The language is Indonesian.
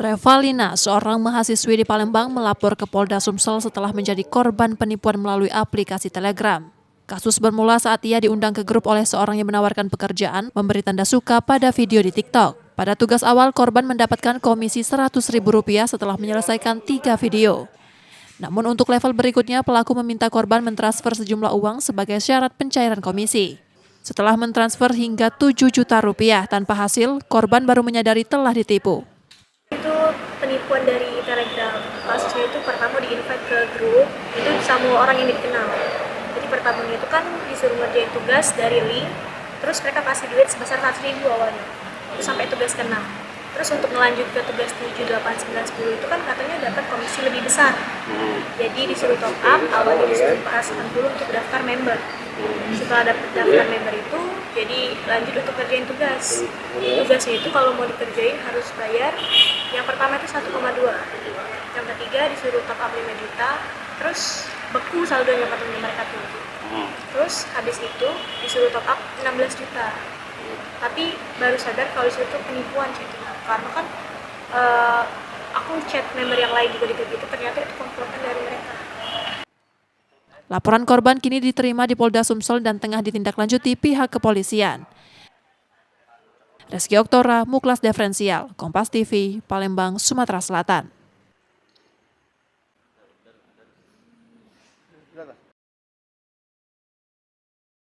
Revalina, seorang mahasiswi di Palembang, melapor ke Polda Sumsel setelah menjadi korban penipuan melalui aplikasi Telegram. Kasus bermula saat ia diundang ke grup oleh seorang yang menawarkan pekerjaan memberi tanda suka pada video di TikTok. Pada tugas awal, korban mendapatkan komisi Rp100.000 setelah menyelesaikan 3 video. Namun untuk level berikutnya, pelaku meminta korban mentransfer sejumlah uang sebagai syarat pencairan komisi. Setelah mentransfer hingga Rp7 juta tanpa hasil, korban baru menyadari telah ditipu. Itu penipuan dari Telegram. Kasusnya itu pertama di-invite ke grup, itu sama orang yang dikenal. Jadi pertamanya itu kan disuruh ngerjain tugas dari link, terus mereka kasih duit sebesar Rp100.000 awalnya. Itu sampai tugas ke-6. Terus untuk melanjut ke tugas 7, 8, 9, 10 itu kan katanya dapat komisi lebih besar. Jadi disuruh top up, awalnya disuruh pasang dulu untuk daftar member. Setelah dapat daftar member itu, jadi lanjut untuk kerjain tugas. Tugasnya itu kalau mau dikerjain harus bayar. Yang pertama itu 1,2. Yang ketiga disuruh top up 5 juta, terus beku saldonya katanya mereka tuh. Terus habis itu disuruh top up 16 juta. Tapi baru sadar kalau itu penipuan gitu. Karena kan aku chat member yang lain juga gitu, ternyata itu komplotan dari mereka. Laporan korban kini diterima di Polda Sumsel dan tengah ditindaklanjuti pihak kepolisian. Reski Oktora, Muklas Diferensial, Kompas TV, Palembang, Sumatera Selatan.